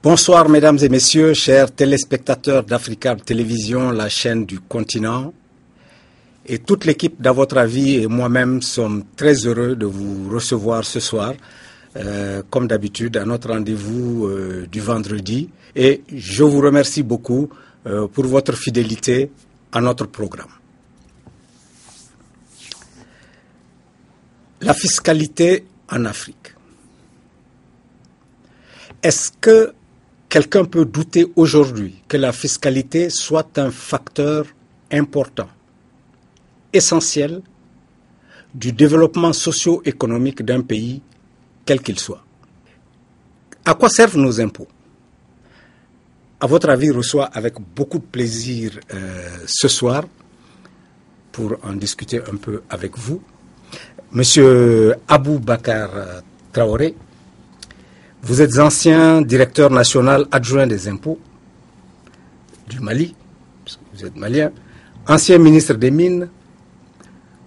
Bonsoir mesdames et messieurs, chers téléspectateurs d'Africa Télévision, la chaîne du continent. Et toute l'équipe d'À votre avis et moi-même sommes très heureux de vous recevoir ce soir, comme d'habitude, à notre rendez-vous du vendredi. Et je vous remercie beaucoup pour votre fidélité à notre programme. La fiscalité en Afrique. Est-ce que quelqu'un peut douter aujourd'hui que la fiscalité soit un facteur important, essentiel, du développement socio-économique d'un pays, quel qu'il soit? À quoi servent nos impôts? À votre avis, reçoit avec beaucoup de plaisir ce soir, pour en discuter un peu avec vous, Monsieur Aboubakar Traoré. Vous êtes ancien directeur national adjoint des impôts du Mali, vous êtes malien, ancien ministre des Mines,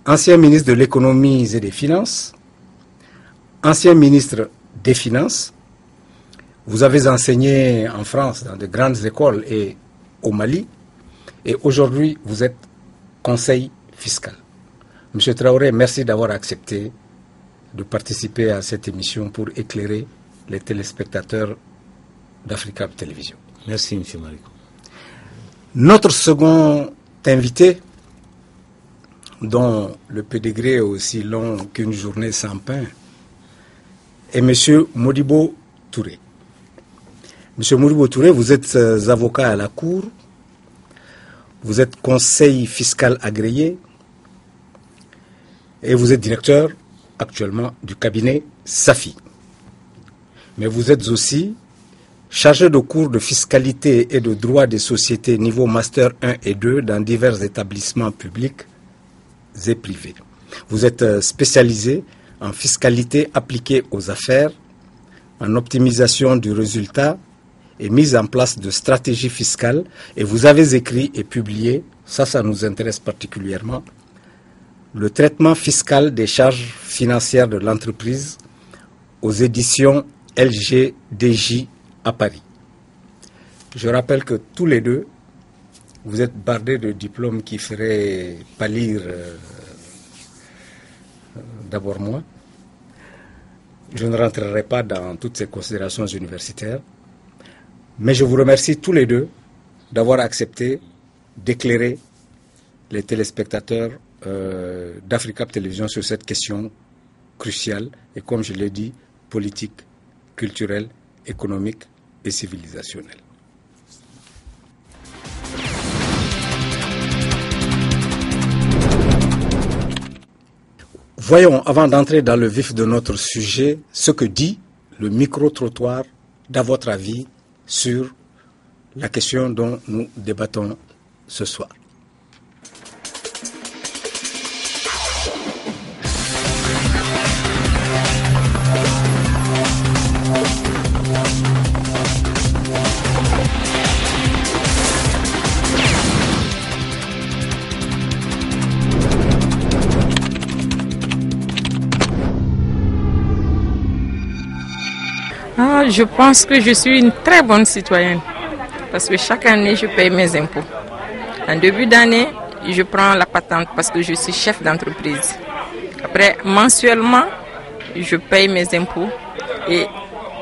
ancien ministre de l'économie et des finances, ancien ministre des finances. Vous avez enseigné en France dans de grandes écoles et au Mali, et aujourd'hui vous êtes conseil fiscal. Monsieur Traoré, merci d'avoir accepté de participer à cette émission pour éclairer les téléspectateurs d'Africa Télévision. Merci, M. Mariko. Notre second invité, dont le pédigré est aussi long qu'une journée sans pain, est M. Modibo Touré. M. Modibo Touré, vous êtes avocat à la Cour, vous êtes conseil fiscal agréé et vous êtes directeur actuellement du cabinet Safi. Mais vous êtes aussi chargé de cours de fiscalité et de droit des sociétés niveau Master 1 et 2 dans divers établissements publics et privés. Vous êtes spécialisé en fiscalité appliquée aux affaires, en optimisation du résultat et mise en place de stratégies fiscales. Et vous avez écrit et publié, ça nous intéresse particulièrement, le traitement fiscal des charges financières de l'entreprise aux éditions LGDJ à Paris. Je rappelle que tous les deux, vous êtes bardés de diplômes qui feraient pâlir d'abord moi. Je ne rentrerai pas dans toutes ces considérations universitaires, mais je vous remercie tous les deux d'avoir accepté d'éclairer les téléspectateurs d'Africa Télévision sur cette question cruciale et, comme je l'ai dit, politique, culturelle, économique et civilisationnelle. Voyons, avant d'entrer dans le vif de notre sujet, ce que dit le micro-trottoir d'à votre avis sur la question dont nous débattons ce soir. Je pense que je suis une très bonne citoyenne parce que chaque année, je paye mes impôts. En début d'année, je prends la patente parce que je suis chef d'entreprise. Après, mensuellement, je paye mes impôts et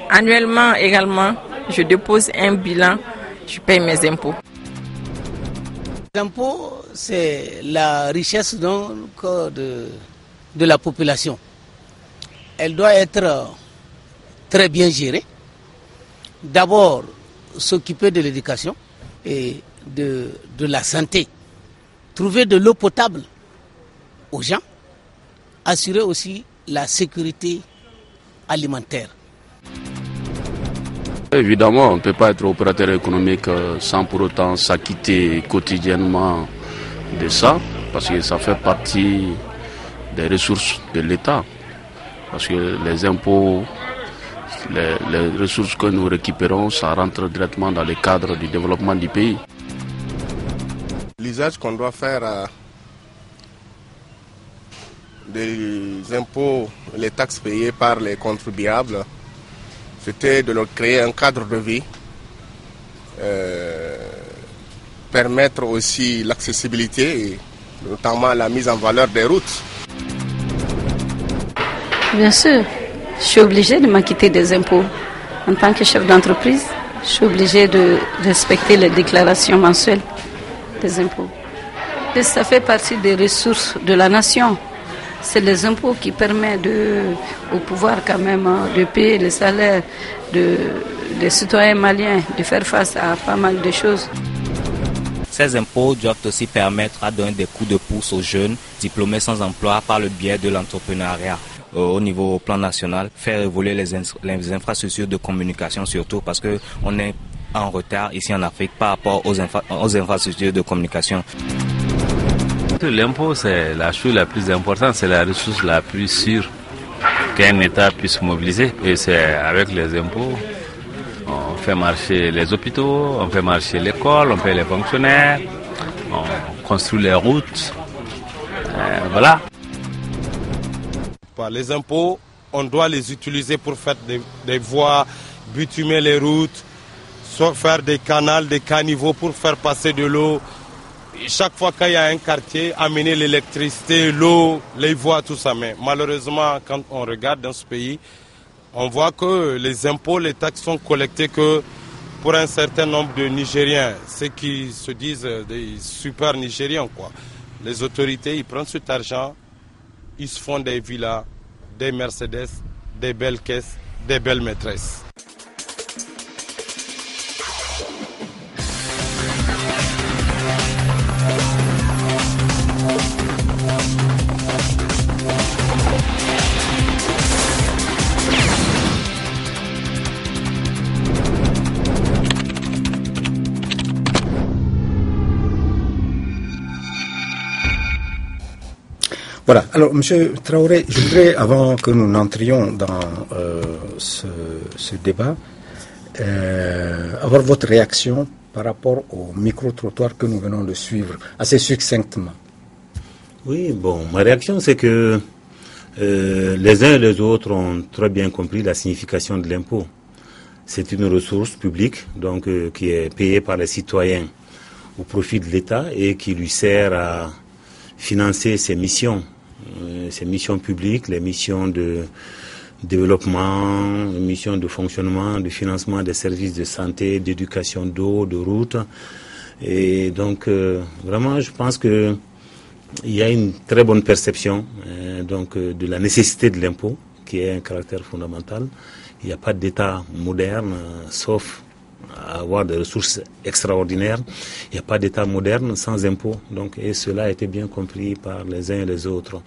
annuellement également, je dépose un bilan, je paye mes impôts. L'impôt, c'est la richesse donc de la population. Elle doit être très bien gérée. D'abord, s'occuper de l'éducation et de la santé. Trouver de l'eau potable aux gens. Assurer aussi la sécurité alimentaire. Évidemment, on ne peut pas être opérateur économique sans pour autant s'acquitter quotidiennement de ça, parce que ça fait partie des ressources de l'État. Parce que les impôts, les ressources que nous récupérons, ça rentre directement dans le cadre du développement du pays. L'usage qu'on doit faire des impôts, les taxes payées par les contribuables, c'était de leur créer un cadre de vie permettre aussi l'accessibilité et notamment la mise en valeur des routes. Bien sûr, je suis obligée de m'acquitter des impôts. En tant que chef d'entreprise, je suis obligée de respecter les déclarations mensuelles des impôts. Et ça fait partie des ressources de la nation. C'est les impôts qui permettent au pouvoir quand même de payer les salaires des citoyens maliens, de faire face à pas mal de choses. Ces impôts doivent aussi permettre à donner des coups de pouce aux jeunes diplômés sans emploi par le biais de l'entrepreneuriat. Au niveau plan national, faire évoluer les infrastructures de communication surtout parce qu'on est en retard ici en Afrique par rapport aux infrastructures de communication. L'impôt, c'est la chose la plus importante, c'est la ressource la plus sûre qu'un État puisse mobiliser. Et c'est avec les impôts, on fait marcher les hôpitaux, on fait marcher l'école, on paie les fonctionnaires, on construit les routes. Voilà. Les impôts, on doit les utiliser pour faire des voies, bitumer les routes, faire des canaux, des caniveaux pour faire passer de l'eau. Chaque fois qu'il y a un quartier, amener l'électricité, l'eau, les voies, tout ça. Mais malheureusement, quand on regarde dans ce pays, on voit que les impôts, les taxes sont collectées que pour un certain nombre de Nigériens, ceux qui se disent des super Nigériens, quoi. Les autorités, ils prennent cet argent, ils se font des villas, des Mercedes, des belles caisses, des belles maîtresses. Voilà. Alors, Monsieur Traoré, je voudrais, avant que nous n'entrions dans ce débat, avoir votre réaction par rapport au micro-trottoir que nous venons de suivre, assez succinctement. Oui, bon, ma réaction, c'est que les uns et les autres ont très bien compris la signification de l'impôt. C'est une ressource publique, donc qui est payée par les citoyens au profit de l'État et qui lui sert à financer ses missions publiques, les missions de développement, les missions de fonctionnement, de financement des services de santé, d'éducation, d'eau, de route. Et donc, vraiment, je pense que il y a une très bonne perception de la nécessité de l'impôt, qui est un caractère fondamental. Il n'y a pas d'État moderne, sauf à avoir des ressources extraordinaires. Il n'y a pas d'État moderne sans impôt. Donc, et cela a été bien compris par les uns et les autres.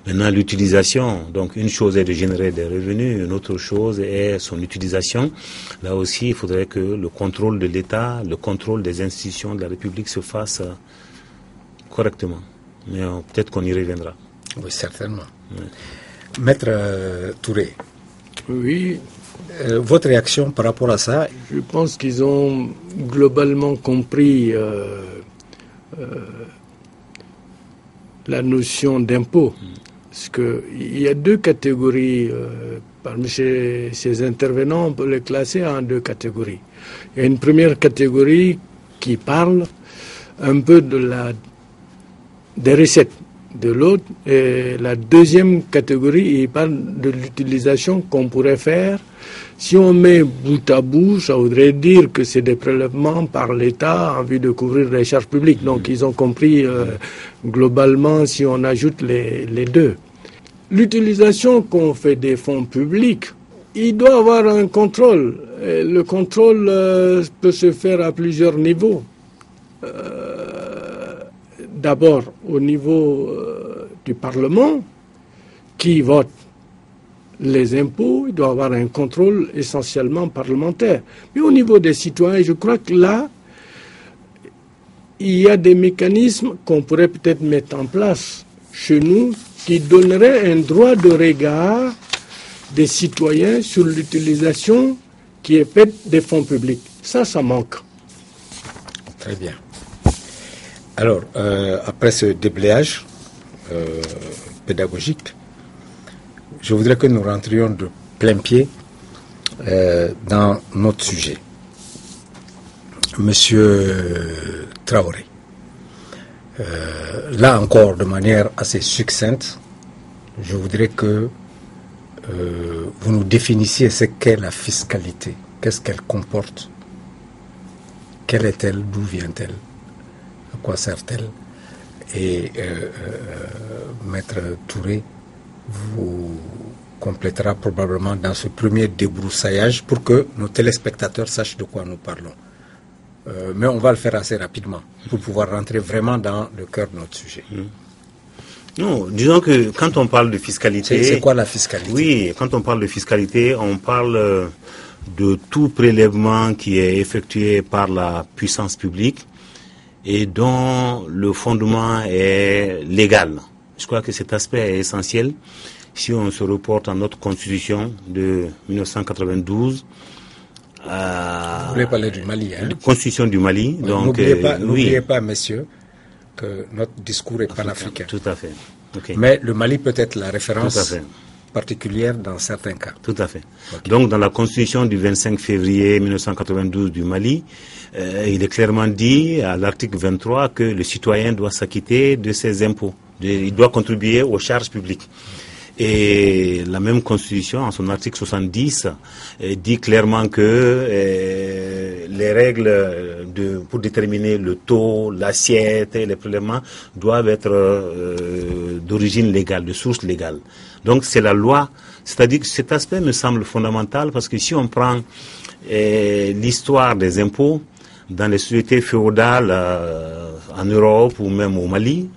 Maintenant, l'utilisation, donc une chose est de générer des revenus, une autre chose est son utilisation. Là aussi, il faudrait que le contrôle de l'État, le contrôle des institutions de la République se fasse correctement. Mais peut-être qu'on y reviendra. Oui, certainement. Oui. Maître Touré. Oui. Votre réaction par rapport à ça? Je pense qu'ils ont globalement compris la notion d'impôt. Parce qu'il y a deux catégories, parmi ces intervenants, on peut les classer en deux catégories. Il y a une première catégorie qui parle un peu des recettes. De l'autre, et la deuxième catégorie, il parle de l'utilisation qu'on pourrait faire. Si on met bout à bout, ça voudrait dire que c'est des prélèvements par l'État en vue de couvrir les charges publiques. Donc ils ont compris globalement si on ajoute les deux. L'utilisation qu'on fait des fonds publics, il doit avoir un contrôle. Et le contrôle peut se faire à plusieurs niveaux. D'abord, au niveau du Parlement, qui vote les impôts, il doit avoir un contrôle essentiellement parlementaire. Mais au niveau des citoyens, je crois que là, il y a des mécanismes qu'on pourrait peut-être mettre en place chez nous qui donneraient un droit de regard des citoyens sur l'utilisation qui est faite des fonds publics. Ça manque. Très bien. Alors, après ce déblayage pédagogique, je voudrais que nous rentrions de plein pied dans notre sujet. Monsieur Traoré, là encore de manière assez succincte, je voudrais que vous nous définissiez ce qu'est la fiscalité, qu'est-ce qu'elle comporte, quelle est-elle, d'où vient-elle, à quoi sert-elle, et Maître Touré vous complétera probablement dans ce premier débroussaillage pour que nos téléspectateurs sachent de quoi nous parlons. Mais on va le faire assez rapidement pour pouvoir rentrer vraiment dans le cœur de notre sujet. Non, disons que quand on parle de fiscalité... C'est quoi la fiscalité? Oui, quand on parle de fiscalité, on parle de tout prélèvement qui est effectué par la puissance publique et dont le fondement est légal. Je crois que cet aspect est essentiel. Si on se reporte à notre constitution de 1992, vous voulez parler du Mali, hein? Constitution du Mali. Donc, n'oubliez pas, messieurs, que notre discours est panafricain. Tout à fait. Okay. Mais le Mali peut être la référence particulière dans certains cas. Tout à fait. Okay. Donc, dans la Constitution du 25 février 1992 du Mali, il est clairement dit à l'article 23 que le citoyen doit s'acquitter de ses impôts. Il doit contribuer aux charges publiques. Et la même Constitution, en son article 70, dit clairement que les règles pour déterminer le taux, l'assiette et les prélèvements doivent être d'origine légale, de source légale. Donc c'est la loi, c'est-à-dire que cet aspect me semble fondamental parce que si on prend l'histoire des impôts dans les sociétés féodales en Europe ou même au Mali,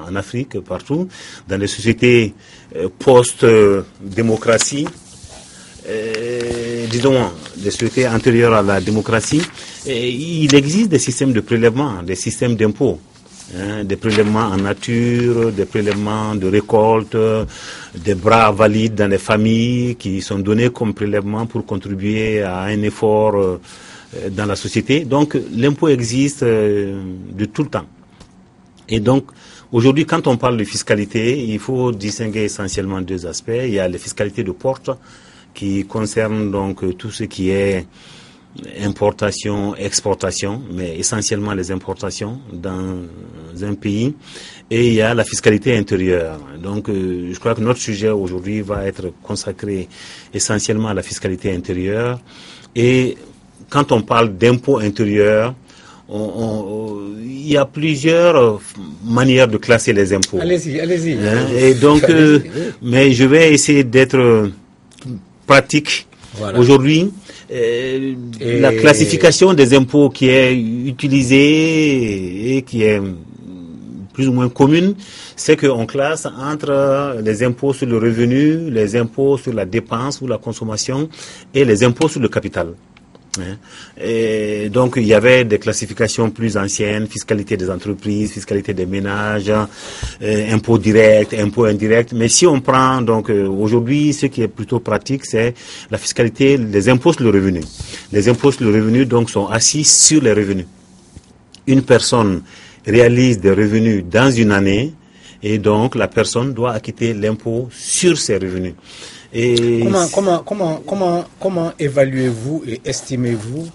en Afrique, partout, dans les sociétés post-démocratie, disons, des sociétés antérieures à la démocratie, il existe des systèmes de prélèvement, des systèmes d'impôts, des prélèvements en nature, des prélèvements de récolte, des bras valides dans les familles qui sont donnés comme prélèvement pour contribuer à un effort dans la société. Donc l'impôt existe de tout le temps. Et donc aujourd'hui, quand on parle de fiscalité, il faut distinguer essentiellement deux aspects. Il y a les fiscalités de porte qui concernent donc tout ce qui est importation, exportation, mais essentiellement les importations dans un pays. Et il y a la fiscalité intérieure. Donc je crois que notre sujet aujourd'hui va être consacré essentiellement à la fiscalité intérieure. Et quand on parle d'impôt intérieur, il y a plusieurs manières de classer les impôts. Allez-y. Et donc, mais je vais essayer d'être pratique. Voilà. Aujourd'hui, la classification des impôts qui est utilisée et qui est plus ou moins commune, c'est qu'on classe entre les impôts sur le revenu, les impôts sur la dépense ou la consommation et les impôts sur le capital. Et donc il y avait des classifications plus anciennes, fiscalité des entreprises, fiscalité des ménages, impôts directs, impôts indirects. Mais si on prend donc aujourd'hui, ce qui est plutôt pratique, c'est la fiscalité, les impôts sur le revenu. Les impôts sur le revenu donc sont assis sur les revenus. Une personne réalise des revenus dans une année et donc la personne doit acquitter l'impôt sur ses revenus. Et comment évaluez-vous et estimez-vous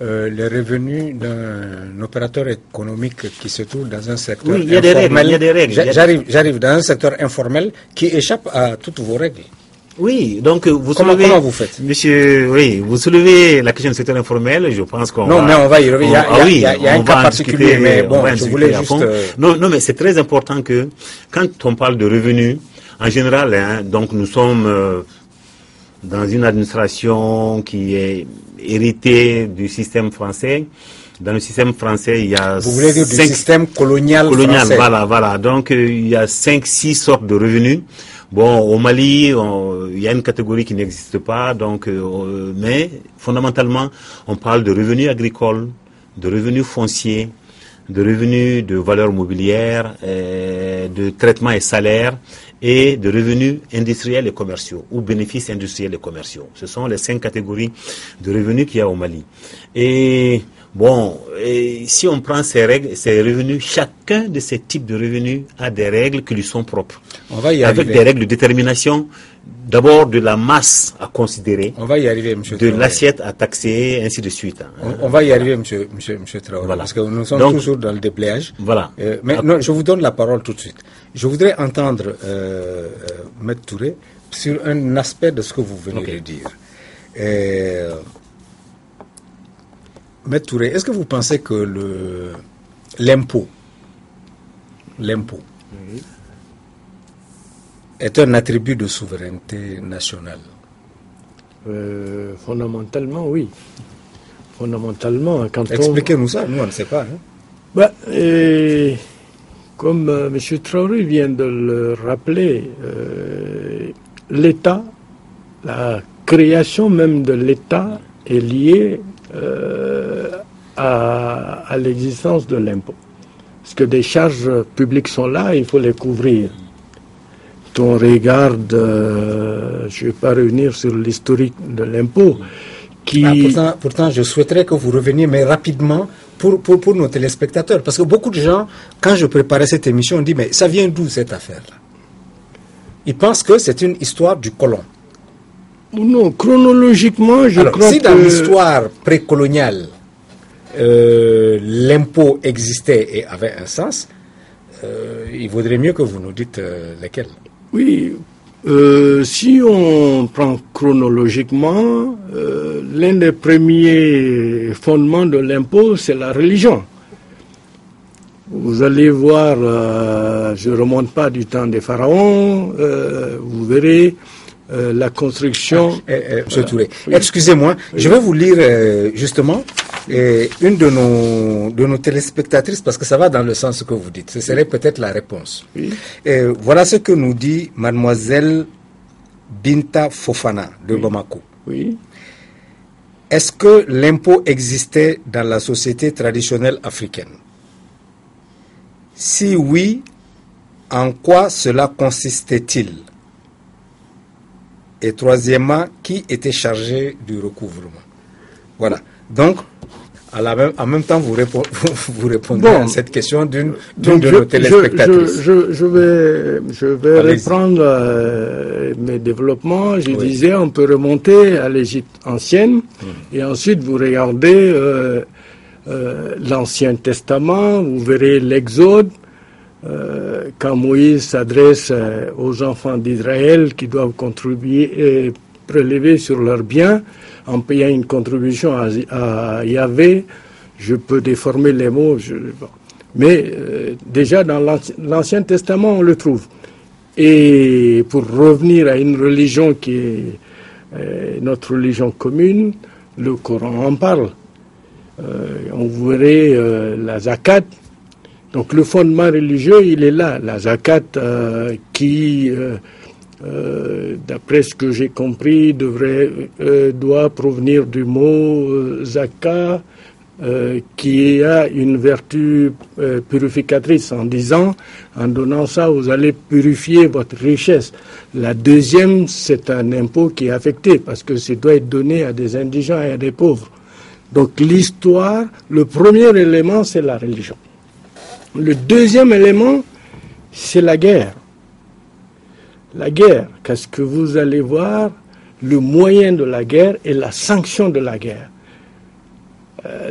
les revenus d'un opérateur économique qui se trouve dans un secteur informel? Il y a des règles. J'arrive dans un secteur informel qui échappe à toutes vos règles. Oui, donc comment vous faites? Monsieur, oui, vous soulevez la question du secteur informel, je pense qu'on mais on va y revenir. Il y a un cas particulier, mais bon, je voulais juste... Non, mais c'est très important que quand on parle de revenus, en général, donc nous sommes dans une administration qui est héritée du système français. Dans le système français, il y a... Vous voulez dire du système colonial français? Voilà. Donc, il y a 5-6 sortes de revenus. Bon, au Mali, il y a une catégorie qui n'existe pas, donc, mais fondamentalement, on parle de revenus agricoles, de revenus fonciers, de revenus de valeur mobilière, de traitement et salaires, et de revenus industriels et commerciaux, ou bénéfices industriels et commerciaux. Ce sont les 5 catégories de revenus qu'il y a au Mali. Et Bon, et si on prend ces règles, ces revenus, chacun de ces types de revenus a des règles qui lui sont propres. On va y avec arriver. Des règles de détermination, d'abord de la masse à considérer. On va y arriver, monsieur De Traoré. l'assiette à taxer, ainsi de suite. On va y arriver, monsieur Traoré, Voilà. parce que nous sommes Donc, toujours dans le déblayage. Voilà. Mais non, je vous donne la parole tout de suite. Je voudrais entendre Maître Touré sur un aspect de ce que vous venez de dire. Maître Touré, est-ce que vous pensez que l'impôt est un attribut de souveraineté nationale? Fondamentalement, oui. Fondamentalement, quand Expliquez-nous ça, nous on ne sait pas. Hein? Comme M. Traoré vient de le rappeler, l'État, la création même de l'État est liée à l'existence de l'impôt. Parce que des charges publiques sont là, il faut les couvrir. Quand on regarde, je ne vais pas revenir sur l'historique de l'impôt, Pourtant, je souhaiterais que vous reveniez, mais rapidement, pour nos téléspectateurs. Parce que beaucoup de gens, quand je préparais cette émission, ont dit, mais ça vient d'où cette affaire-là? Ils pensent que c'est une histoire du colon. Non, chronologiquement, je crois si dans l'histoire précoloniale, l'impôt existait et avait un sens, il vaudrait mieux que vous nous dites lesquels. Oui, si on prend chronologiquement, l'un des premiers fondements de l'impôt, c'est la religion. Vous allez voir, je ne remonte pas du temps des pharaons, vous verrez la construction... Monsieur Touré, excusez-moi, je vais vous lire justement une de nos téléspectatrices, parce que ça va dans le sens que vous dites. Ce serait peut-être la réponse. Oui. Voilà ce que nous dit mademoiselle Binta Fofana de Bamako. Oui. Est-ce que l'impôt existait dans la société traditionnelle africaine? Si oui, en quoi cela consistait-il? Et troisièmement, qui était chargé du recouvrement? Voilà. Donc, en même temps, vous répondez à cette question d'une de nos téléspectatrices. Je vais reprendre mes développements. Je disais, on peut remonter à l'Égypte ancienne et ensuite vous regardez l'Ancien Testament, vous verrez l'Exode, quand Moïse s'adresse aux enfants d'Israël qui doivent contribuer et prélever sur leurs biens en payant une contribution à Yahvé. Je peux déformer les mots, mais déjà dans l'Ancien Testament on le trouve. Et pour revenir à une religion qui est notre religion commune, le Coran en parle. On verrait la zakat. Donc le fondement religieux, il est là. La zakat qui, d'après ce que j'ai compris, doit provenir du mot zakat, qui a une vertu purificatrice en disant, en donnant ça, vous allez purifier votre richesse. La deuxième, c'est un impôt qui est affecté, parce que ça doit être donné à des indigents et à des pauvres. Donc l'histoire, le premier élément, c'est la religion. Le deuxième élément, c'est la guerre. La guerre, qu'est-ce que vous allez voir, le moyen de la guerre et la sanction de la guerre.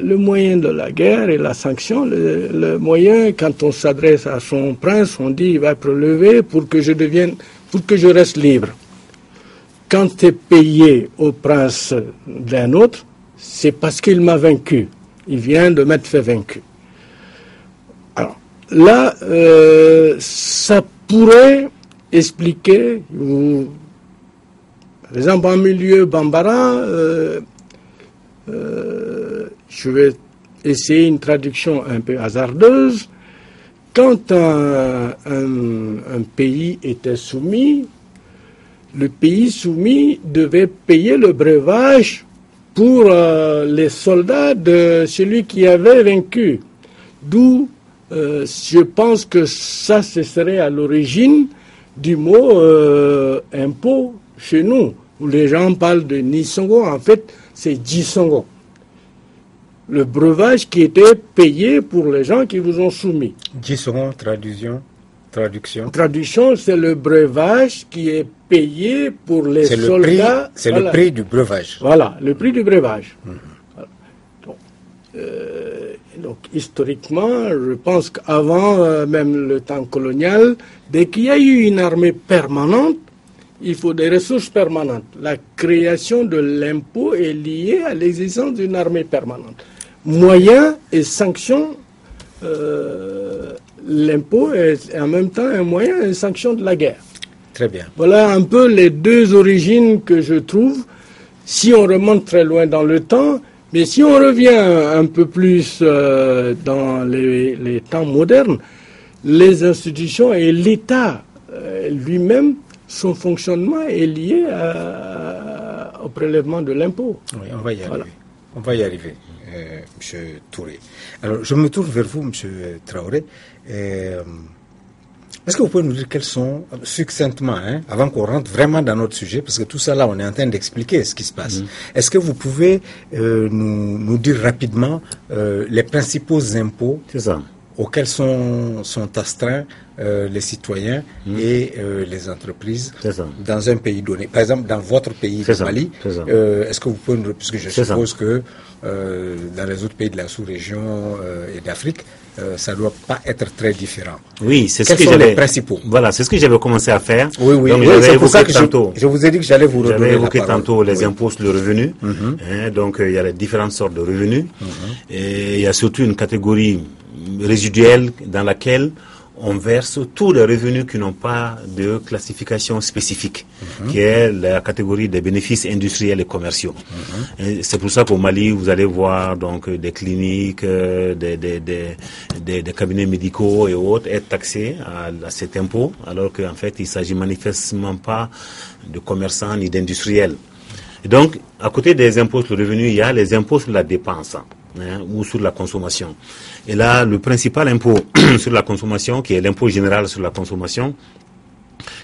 Le moyen de la guerre et la sanction, le moyen, quand on s'adresse à son prince, on dit il va prélever pour que je reste libre. Quand tu es payé au prince d'un autre, c'est parce qu'il m'a vaincu. Il vient de m'être fait vaincu. Alors, là, ça pourrait expliquer, par exemple, en milieu bambara, je vais essayer une traduction un peu hasardeuse. Quand un pays était soumis, le pays soumis devait payer le breuvage pour les soldats de celui qui avait vaincu. D'où je pense que ça, ce serait à l'origine du mot impôt chez nous, où les gens parlent de Nisongo, en fait, c'est Jisongo. le breuvage qui était payé pour les gens qui vous ont soumis. 10 secondes, traduction. Traduction, c'est le breuvage qui est payé pour les soldats. C'est le prix du breuvage. Voilà, le prix du breuvage. Voilà. Donc, historiquement, je pense qu'avant même le temps colonial, dès qu'il y a eu une armée permanente, il faut des ressources permanentes. La création de l'impôt est liée à l'existence d'une armée permanente. Moyens et sanctions, l'impôt est en même temps un moyen et une sanction de la guerre. Très bien. Voilà un peu les deux origines que je trouve, si on remonte très loin dans le temps, mais si on revient un peu plus dans les temps modernes, les institutions et l'État lui-même, son fonctionnement est lié au prélèvement de l'impôt. Oui, on va y arriver. Voilà. On va y arriver, M. Touré. Alors, je me tourne vers vous, M. Traoré. Est-ce que vous pouvez nous dire quels sont, succinctement, avant qu'on rentre vraiment dans notre sujet, parce que tout ça là, on est en train d'expliquer ce qui se passe. Est-ce que vous pouvez nous dire rapidement les principaux impôts auxquels sont astreints les citoyens et les entreprises dans un pays donné? Par exemple, dans votre pays, le Mali, est-ce que vous pouvez nous... Puisque je suppose que dans les autres pays de la sous-région et d'Afrique, ça ne doit pas être très différent. Oui, c'est ce que j'avais... les principaux? Voilà, c'est ce que j'avais commencé à faire. Oui, donc, c'est pour ça que je vous ai dit que j'allais vous redonner J'avais évoqué la parole. tantôt les impôts sur le revenu. Donc, il y a les différentes sortes de revenus. Et il y a surtout une catégorie résiduelle dans laquelle on verse tous les revenus qui n'ont pas de classification spécifique, qui est la catégorie des bénéfices industriels et commerciaux. C'est pour ça qu'au Mali, vous allez voir donc des cliniques, des cabinets médicaux et autres être taxés à cet impôt, alors qu'en fait, il s'agit manifestement pas de commerçants ni d'industriels. Et donc, à côté des impôts sur le revenu, il y a les impôts sur la dépense. Ou sur la consommation. Et là, le principal impôt sur la consommation, qui est l'impôt général sur la consommation,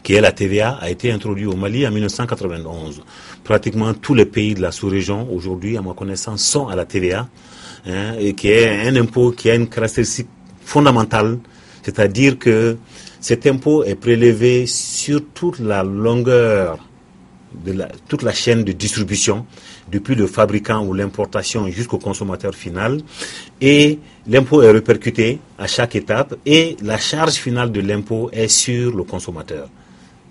qui est la TVA, a été introduit au Mali en 1991. Pratiquement tous les pays de la sous-région, aujourd'hui, à ma connaissance, sont à la TVA, et qui est un impôt qui a une caractéristique fondamentale, c'est-à-dire que cet impôt est prélevé sur toute la longueur toute la chaîne de distribution, depuis le fabricant ou l'importation jusqu'au consommateur final, et l'impôt est répercuté à chaque étape et la charge finale de l'impôt est sur le consommateur.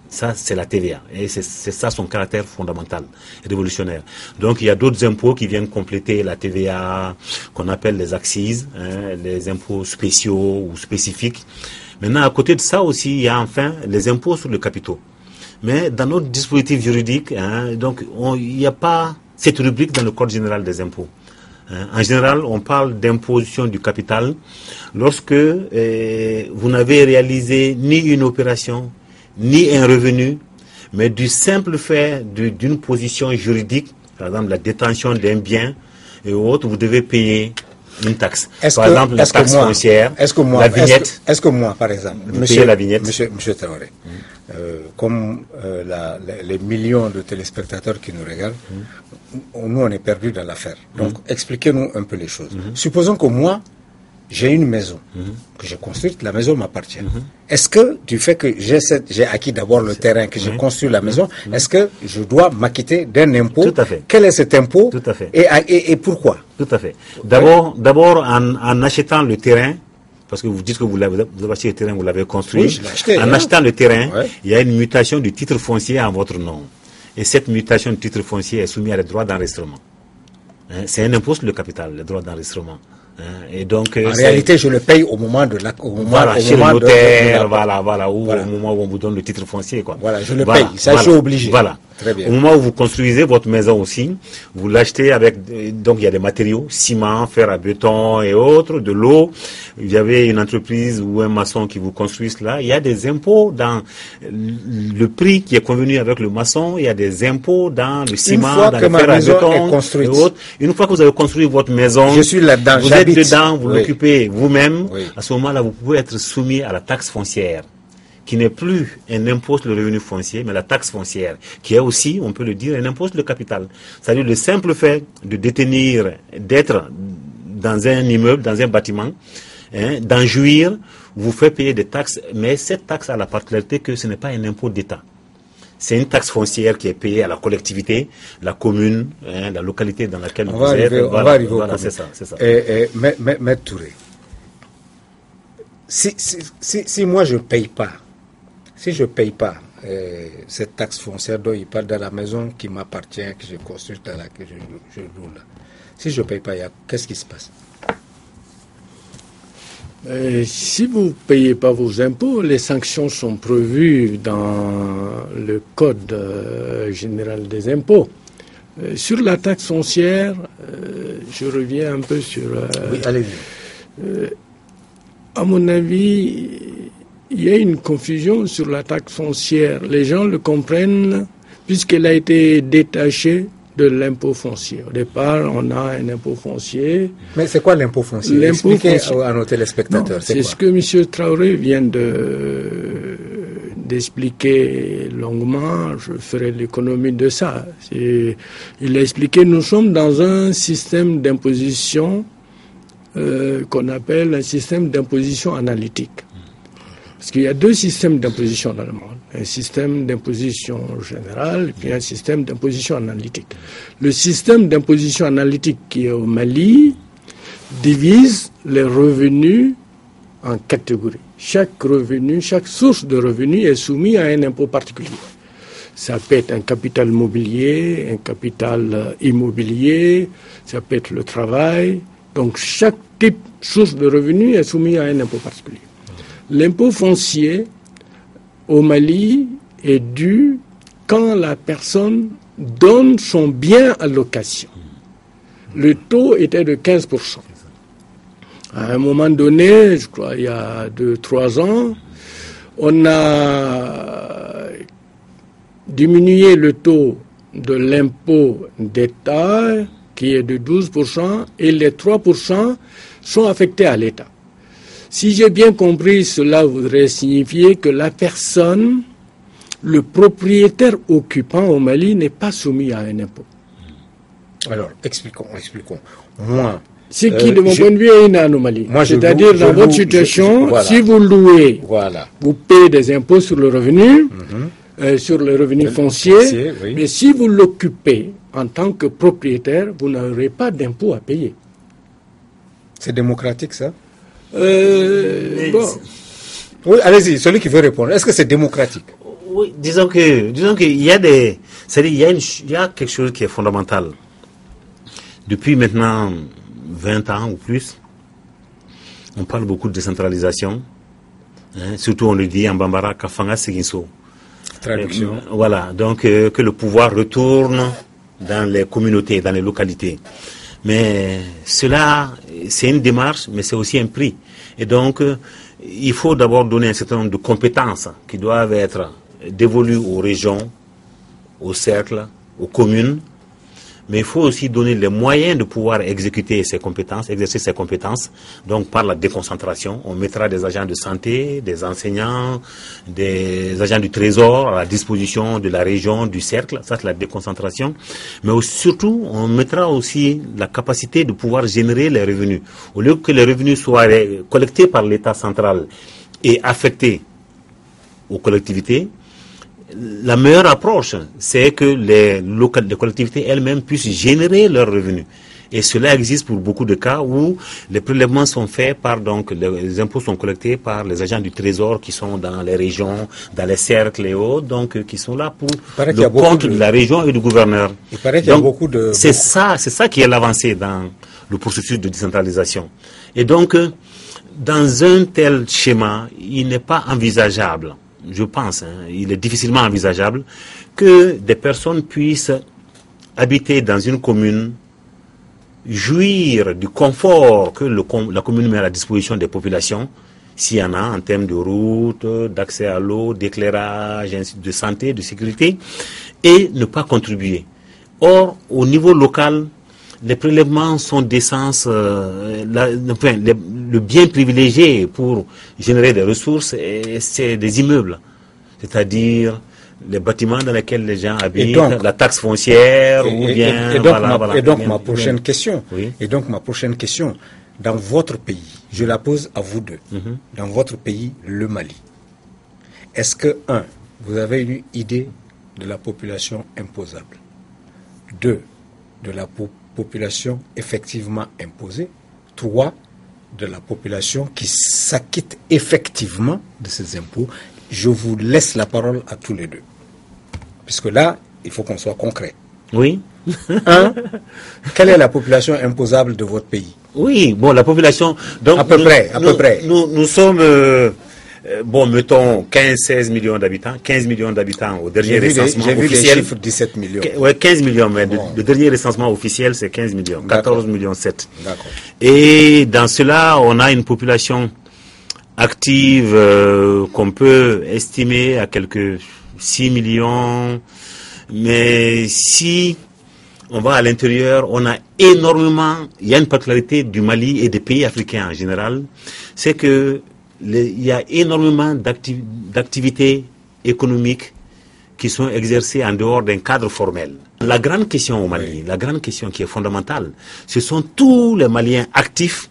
Ça, c'est la TVA. Et c'est ça son caractère fondamental, révolutionnaire. Donc, il y a d'autres impôts qui viennent compléter la TVA, qu'on appelle les accises, les impôts spéciaux ou spécifiques. Maintenant, à côté de ça aussi, il y a enfin les impôts sur le capitaux. Mais dans notre dispositif juridique, donc il n'y a pas cette rubrique dans le Code général des impôts. En général, on parle d'imposition du capital lorsque vous n'avez réalisé ni une opération, ni un revenu, mais du simple fait d'une position juridique, par exemple la détention d'un bien et autres, vous devez payer une taxe. Par exemple, la taxe foncière, la vignette. Est-ce que moi, par exemple, monsieur la vignette. Monsieur Traoré, comme les millions de téléspectateurs qui nous regardent, nous on est perdus dans l'affaire. Donc expliquez-nous un peu les choses. Supposons que moi, j'ai une maison que j'ai construite, la maison m'appartient. Est-ce que du fait que j'ai acquis d'abord le terrain, que j'ai construit la maison, est-ce que je dois m'acquitter d'un impôt? Tout à fait. Quel est cet impôt? Tout à fait. Et pourquoi? Tout à fait. D'abord en achetant le terrain, parce que vous dites que vous avez acheté le terrain, vous l'avez construit. Oui, je l'ai acheté, en achetant le terrain, il y a une mutation du titre foncier en votre nom. Et cette mutation du titre foncier est soumise à les droits d'enregistrement. C'est un impôt sur le capital, les droits d'enregistrement. Et donc, en réalité, je le paye au moment de la, au moment le notaire, au moment où on vous donne le titre foncier, quoi. Voilà, je le paye. Ça, je suis obligé. Voilà. Très bien. Au moment où vous construisez votre maison aussi, vous l'achetez avec, donc il y a des matériaux, ciment, fer à béton et autres, de l'eau. Vous avez une entreprise ou un maçon qui vous construit cela. Il y a des impôts dans le prix qui est convenu avec le maçon. Il y a des impôts dans le ciment, dans le fer à béton et autres. Une fois que vous avez construit votre maison, je suis là-dedans, vous êtes dedans, vous l'occupez vous-même. À ce moment-là, vous pouvez être soumis à la taxe foncière, qui n'est plus un impôt sur le revenu foncier, mais la taxe foncière, qui est aussi, on peut le dire, un impôt sur le capital. C'est-à-dire le simple fait de détenir, d'être dans un immeuble, dans un bâtiment, hein, d'en jouir, vous fait payer des taxes, mais cette taxe a la particularité que ce n'est pas un impôt d'État. C'est une taxe foncière qui est payée à la collectivité, la commune, hein, la localité dans laquelle vous êtes. On va arriver voilà, c'est ça. Maître Touré, si moi je ne paye pas, cette taxe foncière dont il parle dans la maison qui m'appartient, que je construis, dans laquelle je loue là, si je ne paye pas, qu'est-ce qui se passe? Si vous ne payez pas vos impôts, les sanctions sont prévues dans le Code général des impôts. Sur la taxe foncière, je reviens un peu sur... oui, allez-y. À mon avis, il y a une confusion sur la taxe foncière. Les gens le comprennent puisqu'elle a été détachée de l'impôt foncier. Au départ, on a un impôt foncier. Mais c'est quoi l'impôt foncier? Expliquez à nos téléspectateurs. C'est ce que M. Traoré vient d'expliquer longuement. Je ferai l'économie de ça. Il a expliqué, nous sommes dans un système d'imposition qu'on appelle un système d'imposition analytique. Parce qu'il y a deux systèmes d'imposition dans le monde. Un système d'imposition générale et puis un système d'imposition analytique. Le système d'imposition analytique qui est au Mali divise les revenus en catégories. Chaque revenu, chaque source de revenus est soumise à un impôt particulier. Ça peut être un capital mobilier, un capital immobilier, ça peut être le travail. Donc chaque type, source de revenus est soumis à un impôt particulier. L'impôt foncier au Mali est dû quand la personne donne son bien à location. Le taux était de 15%. À un moment donné, je crois il y a 2-3 ans, on a diminué le taux de l'impôt d'État qui est de 12% et les 3% sont affectés à l'État. Si j'ai bien compris, cela voudrait signifier que la personne, le propriétaire occupant au Mali n'est pas soumis à un impôt. Alors, expliquons. Moi, ce qui, de mon point de vue, est une anomalie. C'est-à-dire, dans votre situation, voilà. Si vous louez, voilà. Vous payez des impôts sur le revenu, sur le revenu foncier, oui. Mais si vous l'occupez en tant que propriétaire, vous n'aurez pas d'impôt à payer. C'est démocratique, ça? Bon. Oui, allez-y, celui qui veut répondre. Est-ce que c'est démocratique? Oui, disons qu'il y a il y a quelque chose qui est fondamental. Depuis maintenant 20 ans ou plus, on parle beaucoup de décentralisation. Hein, surtout on le dit en Bambara, Kafanga Seginso. Traduction. Voilà, donc que le pouvoir retourne dans les communautés, dans les localités. Mais cela, c'est une démarche, mais c'est aussi un prix. Et donc, il faut d'abord donner un certain nombre de compétences qui doivent être dévolues aux régions, aux cercles, aux communes. Mais il faut aussi donner les moyens de pouvoir exécuter ces compétences, exercer ces compétences. Donc, par la déconcentration, on mettra des agents de santé, des enseignants, des agents du trésor à la disposition de la région, du cercle. Ça, c'est la déconcentration. Mais surtout, on mettra aussi la capacité de pouvoir générer les revenus. Au lieu que les revenus soient collectés par l'État central et affectés aux collectivités, la meilleure approche, c'est que les collectivités elles-mêmes puissent générer leurs revenus. Et cela existe pour beaucoup de cas où les prélèvements sont faits par, donc, les impôts sont collectés par les agents du trésor qui sont dans les régions, dans les cercles et autres, donc, qui sont là pour le compte de la région et du gouverneur. Il paraît qu'il y a beaucoup de... C'est ça qui est l'avancée dans le processus de décentralisation. Et donc, dans un tel schéma, il n'est pas envisageable, je pense, il est difficilement envisageable que des personnes puissent habiter dans une commune, jouir du confort que la commune met à la disposition des populations, s'il y en a en termes de route, d'accès à l'eau, d'éclairage, de santé, de sécurité, et ne pas contribuer. Or, au niveau local, les prélèvements sont d'essence, le bien privilégié pour générer des ressources, c'est des immeubles, c'est-à-dire les bâtiments dans lesquels les gens habitent, la taxe foncière, ma prochaine question, dans votre pays, je la pose à vous deux, dans votre pays, le Mali, est-ce que, vous avez une idée de la population imposable, 2, de la population effectivement imposée, 3, de la population qui s'acquitte effectivement de ces impôts? Je vous laisse la parole à tous les deux. Puisque là, il faut qu'on soit concret. Oui. 1, quelle est la population imposable de votre pays? Oui, bon, la population... Donc, à peu près. Nous sommes, mettons 15-16 millions d'habitants, 15 millions d'habitants au dernier recensement officiel. J'ai vu les chiffres, 17 millions. Ouais, 15 millions, mais le dernier recensement officiel, c'est 15 millions, 14 millions 7. D'accord. Et dans cela, on a une population active qu'on peut estimer à quelques 6 millions, mais si on va à l'intérieur, on a énormément, il y a une particularité du Mali et des pays africains en général, c'est que il y a énormément d'activités économiques qui sont exercées en dehors d'un cadre formel. La grande question au Mali, la grande question qui est fondamentale, ce sont tous les Maliens actifs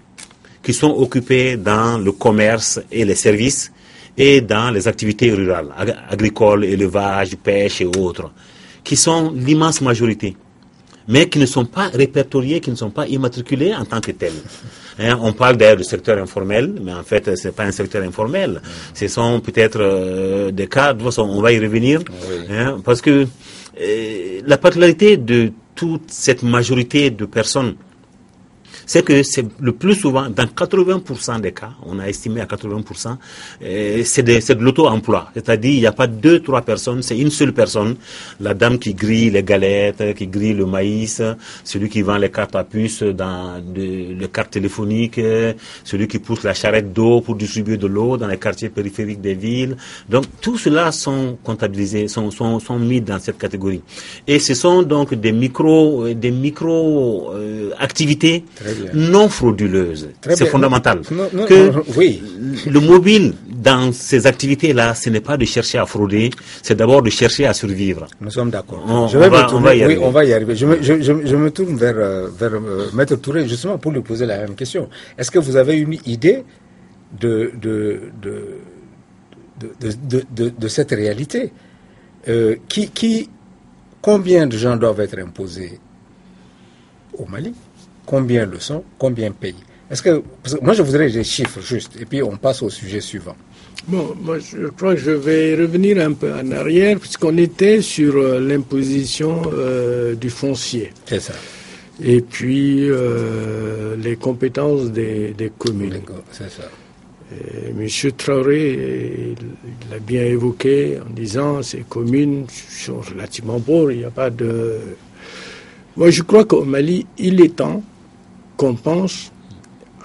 qui sont occupés dans le commerce et les services et dans les activités rurales, agricoles, élevage, pêche et autres, qui sont l'immense majorité, mais qui ne sont pas répertoriés, qui ne sont pas immatriculés en tant que tels. On parle d'ailleurs du secteur informel, mais en fait, ce n'est pas un secteur informel. Ce sont peut-être des cas, de toute façon, on va y revenir, parce que la particularité de toute cette majorité de personnes, c'est que c'est le plus souvent, dans 80% des cas, on a estimé à 80%, c'est de l'auto-emploi. C'est-à-dire, il n'y a pas 2-3 personnes, c'est une seule personne, la dame qui grille les galettes, qui grille le maïs, celui qui vend les cartes à puce dans les cartes téléphoniques, celui qui pousse la charrette d'eau pour distribuer de l'eau dans les quartiers périphériques des villes. Donc, tout cela sont comptabilisés, sont mis dans cette catégorie. Et ce sont donc des micro activités non frauduleuses. C'est fondamental. Le mobile dans ces activités-là, ce n'est pas de chercher à frauder, c'est d'abord de chercher à survivre. Nous sommes d'accord. On va y arriver. Je me tourne vers Maître Touré justement pour lui poser la même question. Est-ce que vous avez une idée de cette réalité? Combien de gens doivent être imposés au Mali? Combien le sont? Combien payent? Parce que moi, je voudrais des chiffres justes, et puis on passe au sujet suivant. Bon, moi, je crois que je vais revenir un peu en arrière, puisqu'on était sur l'imposition du foncier. C'est ça. Et puis, les compétences des communes. C'est ça. Monsieur Traoré, il l'a bien évoqué en disant ces communes sont relativement pauvres, il n'y a pas de... Moi, je crois qu'au Mali, il est temps qu'on pense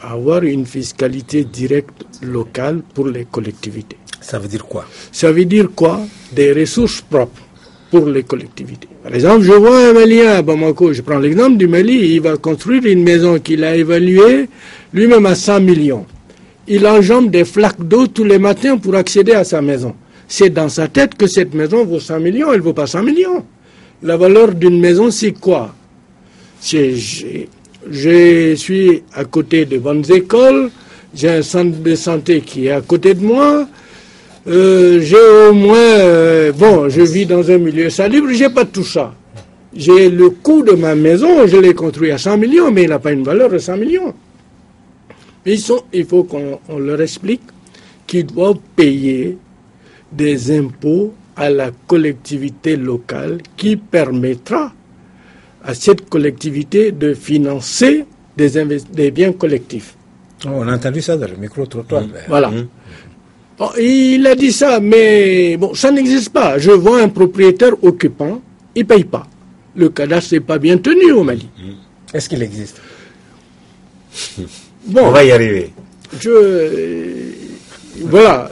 à avoir une fiscalité directe locale pour les collectivités. Ça veut dire quoi? Ça veut dire quoi? Des ressources propres pour les collectivités. Par exemple, je vois un Malien à Bamako, je prends l'exemple du Mali, il va construire une maison qu'il a évaluée lui-même à 100 millions. Il enjambe des flaques d'eau tous les matins pour accéder à sa maison. C'est dans sa tête que cette maison vaut 100 millions, elle ne vaut pas 100 millions. La valeur d'une maison, c'est quoi? Je suis à côté de bonnes écoles, j'ai un centre de santé qui est à côté de moi, j'ai au moins, je vis dans un milieu salubre, j'ai pas tout ça. J'ai le coût de ma maison, je l'ai construit à 100 millions, mais il n'a pas une valeur de 100 millions. Il faut qu'on leur explique qu'ils doivent payer des impôts à la collectivité locale qui permettra à cette collectivité de financer des biens collectifs. On a entendu ça dans le micro-trottoir. Voilà. Bon, il a dit ça, mais bon, ça n'existe pas. Je vois un propriétaire occupant, il ne paye pas. Le cadastre n'est pas bien tenu au Mali. Est-ce qu'il existe? Bon, on va y arriver. Voilà.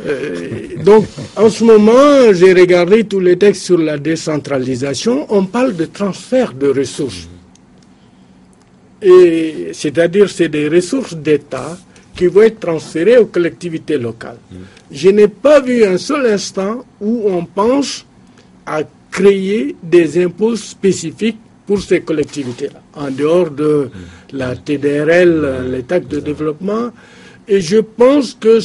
Donc, en ce moment, j'ai regardé tous les textes sur la décentralisation. On parle de transfert de ressources. Et c'est-à-dire, c'est des ressources d'État qui vont être transférées aux collectivités locales. Je n'ai pas vu un seul instant où on pense à créer des impôts spécifiques pour ces collectivités-là, en dehors de la TDRL, les taxes de développement. Et je pense que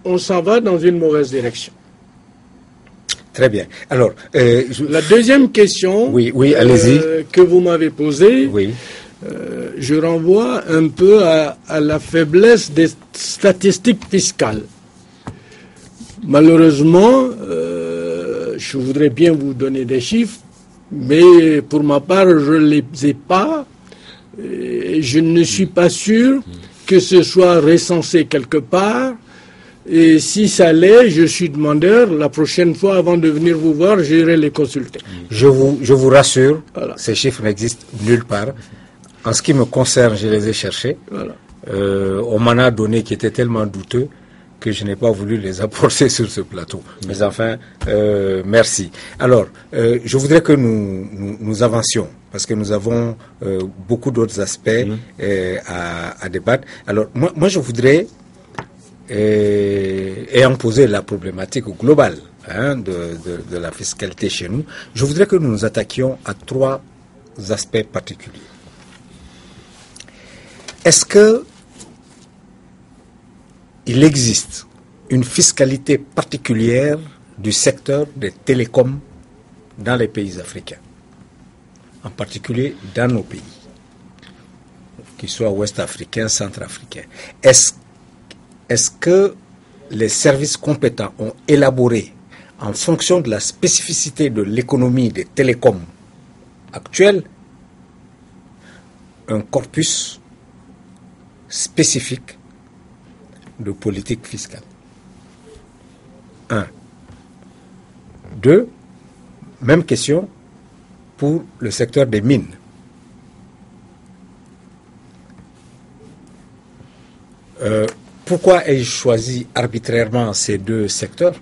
on s'en va dans une mauvaise direction. Très bien. Alors, la deuxième question allez-y. Que vous m'avez posée, je renvoie un peu à la faiblesse des statistiques fiscales. Malheureusement, je voudrais bien vous donner des chiffres, mais pour ma part, je ne les ai pas. Et je ne suis pas sûr que ce soit recensé quelque part. Et si ça l'est, je suis demandeur. La prochaine fois, avant de venir vous voir, j'irai les consulter. Je vous rassure, ces chiffres n'existent nulle part. En ce qui me concerne, je les ai cherchés. On m'en a donné qui étaient tellement douteux que je n'ai pas voulu les apporter sur ce plateau. Mais enfin, merci. Alors, je voudrais que nous avancions, parce que nous avons beaucoup d'autres aspects à débattre. Alors, moi je voudrais, ayant posé la problématique globale de la fiscalité chez nous, je voudrais que nous nous attaquions à 3 aspects particuliers. Est-ce que il existe une fiscalité particulière du secteur des télécoms dans les pays africains, en particulier dans nos pays, qu'ils soient ouest-africains, centrafricains? Est-ce que les services compétents ont élaboré, en fonction de la spécificité de l'économie des télécoms actuelle, un corpus spécifique de politique fiscale? 1. 2. Même question pour le secteur des mines. Pourquoi ai-je choisi arbitrairement ces 2 secteurs?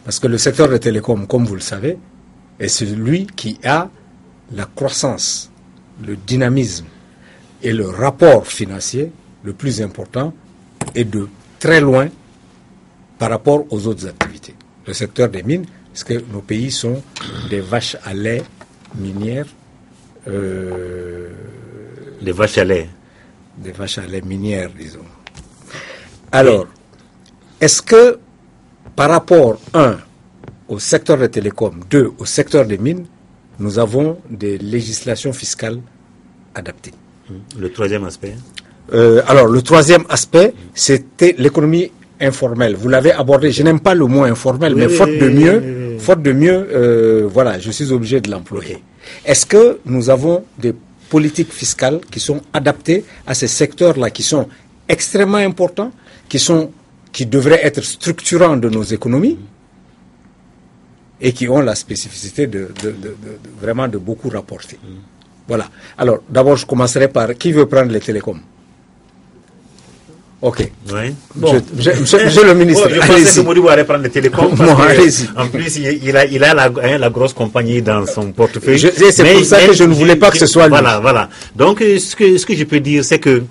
Parce que le secteur des télécoms, comme vous le savez, est celui qui a la croissance, le dynamisme et le rapport financier le plus important, et de très loin par rapport aux autres activités. Le secteur des mines, parce que nos pays sont des vaches à lait minières. Des vaches à lait. Des vaches à lait minières, disons. Alors, est-ce que par rapport, 1, au secteur des télécoms, 2, au secteur des mines, nous avons des législations fiscales adaptées? Le troisième aspect? Alors, le troisième aspect, c'était l'économie informelle. Vous l'avez abordé. Je n'aime pas le mot informel, mais faute de mieux, voilà, je suis obligé de l'employer. Est-ce que nous avons des politiques fiscales qui sont adaptées à ces secteurs-là, qui sont extrêmement importants, qui devraient être structurants de nos économies et qui ont la spécificité vraiment de beaucoup rapporter? Voilà. Alors, d'abord, je commencerai par qui veut prendre les télécoms? Ok. Oui. Bon. Monsieur le ministre, je pensais que Modibo allait prendre les télécoms parce en plus, il a la grosse compagnie dans son portefeuille. C'est pour ça que je ne voulais pas que ce soit lui. Voilà. Donc, ce que je peux dire, c'est que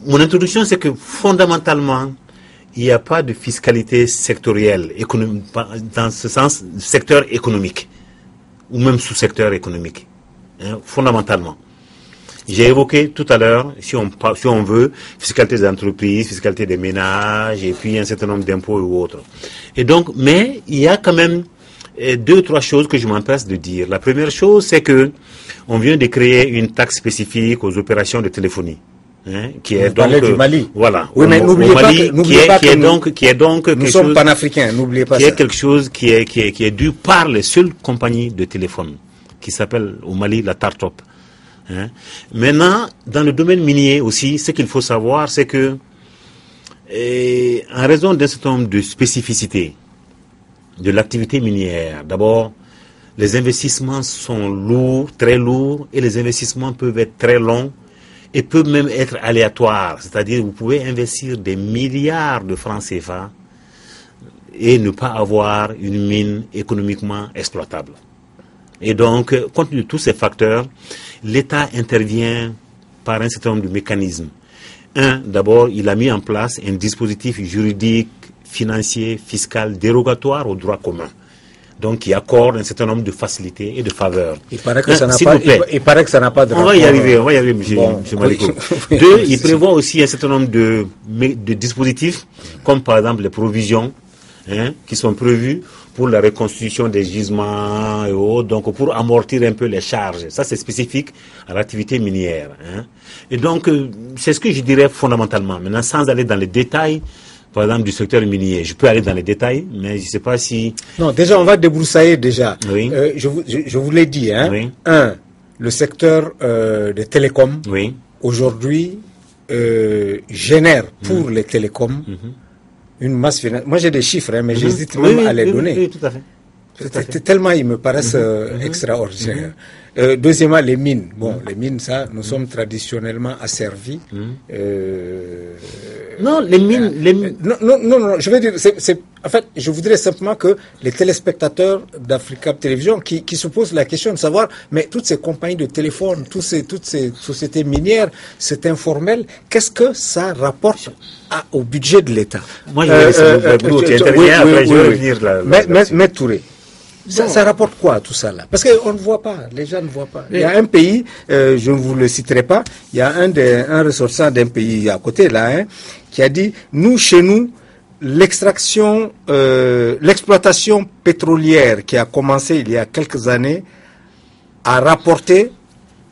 mon introduction, c'est que fondamentalement, il n'y a pas de fiscalité sectorielle, dans ce sens, secteur économique, ou même sous-secteur économique, fondamentalement. J'ai évoqué tout à l'heure, si on veut, fiscalité des entreprises, fiscalité des ménages, et puis un certain nombre d'impôts ou autres. Et donc, mais il y a quand même 2-3 choses que je m'empresse de dire. La première chose, c'est que on vient de créer une taxe spécifique aux opérations de téléphonie. Qui est donc du Mali. Voilà. Oui, mais n'oubliez pas que nous sommes panafricains, n'oubliez pas ça. Qui est quelque chose qui est dû par les seules compagnies de téléphone, qui s'appelle au Mali la Tartop. Maintenant, dans le domaine minier aussi, ce qu'il faut savoir, c'est que en raison d'un certain nombre de spécificités de l'activité minière, d'abord, les investissements sont lourds, très lourds, et les investissements peuvent être très longs et peuvent même être aléatoires. C'est-à-dire, vous pouvez investir des milliards de francs CFA et ne pas avoir une mine économiquement exploitable. Et donc, compte tenu de tous ces facteurs, l'État intervient par un certain nombre de mécanismes. D'abord, il a mis en place un dispositif juridique financier, fiscal, dérogatoire au droit commun. Donc, qui accorde un certain nombre de facilités et de faveurs. Il paraît que ça n'a pas de rapport. On va y arriver, monsieur Maliko. Deux, il prévoit aussi un certain nombre de dispositifs, comme par exemple les provisions, qui sont prévues pour la reconstitution des gisements et autres, donc pour amortir un peu les charges. Ça, c'est spécifique à l'activité minière. Et donc, c'est ce que je dirais fondamentalement. Maintenant, sans aller dans les détails, par exemple, du secteur minier. Je peux aller dans les détails, mais je ne sais pas si... Non, déjà, on va débroussailler déjà. Oui. Je vous l'ai dit. Oui. Le secteur des télécoms, aujourd'hui, génère pour les télécoms une masse financière. Moi, j'ai des chiffres, mais j'hésite même à les donner. Oui, tout à fait. Tellement ils me paraissent extraordinaires. Deuxièmement, les mines. Bon, les mines, ça, nous sommes traditionnellement asservis. Non, les mines... Non, je veux dire, en fait, je voudrais simplement que les téléspectateurs d'Africa Télévision qui se posent la question de savoir, mais toutes ces compagnies de téléphone, toutes ces sociétés minières, c'est informel, qu'est-ce que ça rapporte au budget de l'État? Moi, je vais revenir là. Mais Touré, ça rapporte quoi tout ça là? Parce qu'on ne voit pas, les gens ne voient pas. Il y a un pays, je ne vous le citerai pas, il y a un ressortissant d'un pays à côté là, qui a dit, chez nous, l'exploitation pétrolière qui a commencé il y a quelques années a rapporté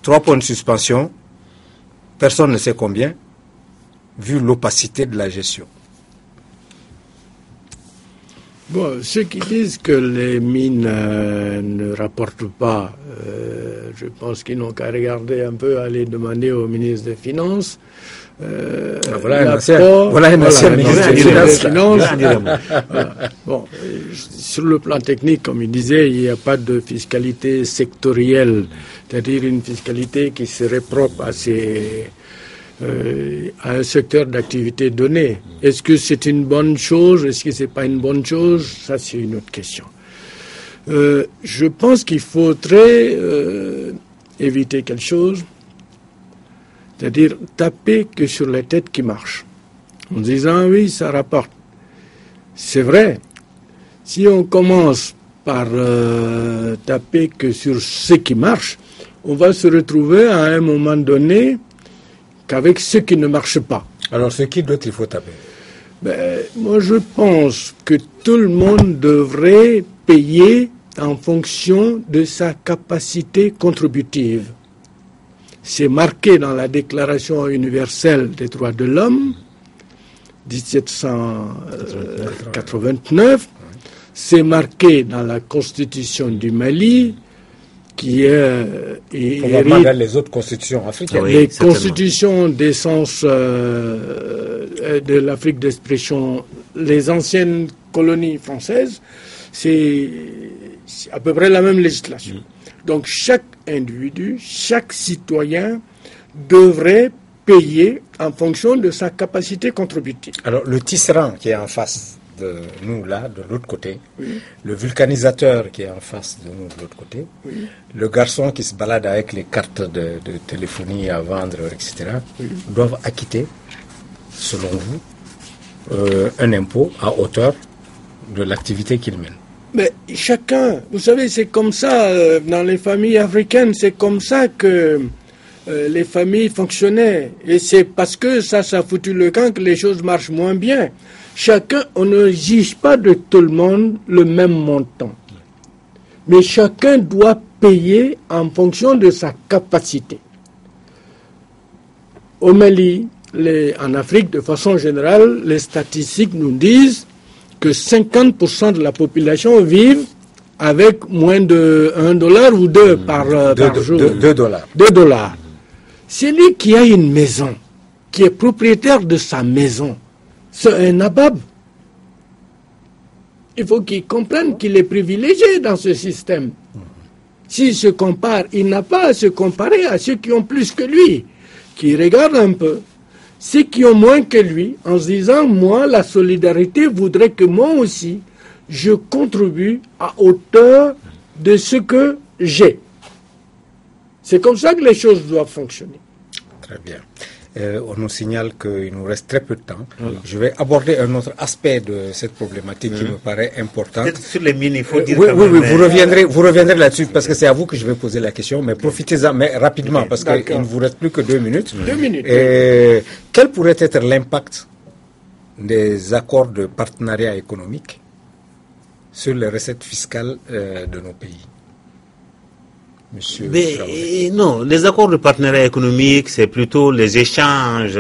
3 points de suspension, personne ne sait combien, vu l'opacité de la gestion. Bon, ceux qui disent que les mines ne rapportent pas, je pense qu'ils n'ont qu'à regarder un peu, aller demander au ministre des Finances. Voilà un ancien ministre des Finances. Bon, sur le plan technique, comme il disait, il n'y a pas de fiscalité sectorielle, c'est-à-dire une fiscalité qui serait propre à un secteur d'activité donné. Est-ce que c'est une bonne chose? Est-ce que c'est pas une bonne chose? Ça, c'est une autre question. Je pense qu'il faudrait éviter quelque chose, c'est-à-dire taper que sur les têtes qui marchent, en disant oui, ça rapporte. C'est vrai. Si on commence par taper que sur ce qui marche, on va se retrouver à un moment donné qu'avec ce qui ne marche pas. Alors, c'est qui d'autre il faut taper? Moi, je pense que tout le monde devrait payer en fonction de sa capacité contributive. C'est marqué dans la Déclaration universelle des droits de l'homme, 1789. C'est marqué dans la Constitution du Mali, qui est probablement dans les autres constitutions africaines. Les constitutions d'essence de l'Afrique d'expression, les anciennes colonies françaises, c'est à peu près la même législation. Donc chaque individu, chaque citoyen devrait payer en fonction de sa capacité contributive. Alors le tisserand qui est en face de nous là, de l'autre côté, le vulcanisateur qui est en face de nous de l'autre côté, le garçon qui se balade avec les cartes de téléphonie à vendre, etc., doivent acquitter, selon vous, un impôt à hauteur de l'activité qu'ils mènent. Mais chacun, vous savez, c'est comme ça, dans les familles africaines, c'est comme ça que les familles fonctionnaient. Et c'est parce que ça a foutu le camp que les choses marchent moins bien. Chacun, on ne exige pas de tout le monde le même montant. Mais chacun doit payer en fonction de sa capacité. Au Mali, en Afrique, de façon générale, les statistiques nous disent que 50% de la population vivent avec moins de $1 ou 2 par jour. $2. Celui qui a une maison, qui est propriétaire de sa maison, c'est un nabab. Il faut qu'il comprenne qu'il est privilégié dans ce système. S'il se compare, il n'a pas à se comparer à ceux qui ont plus que lui, qui regardent un peu. Ceux qui ont moins que lui, en se disant, moi, la solidarité voudrait que moi aussi, je contribue à hauteur de ce que j'ai. C'est comme ça que les choses doivent fonctionner. Très bien. On nous signale qu'il nous reste très peu de temps. Je vais aborder un autre aspect de cette problématique qui me paraît importante. Peut-être sur les mines, il faut dire... Oui, vous reviendrez là-dessus parce que c'est à vous que je vais poser la question, mais profitez-en, mais rapidement, parce qu'il ne vous reste plus que 2 minutes. 2 minutes. Quel pourrait être l'impact des accords de partenariat économique sur les recettes fiscales de nos pays? Monsieur non, les accords de partenariat économique, c'est plutôt les échanges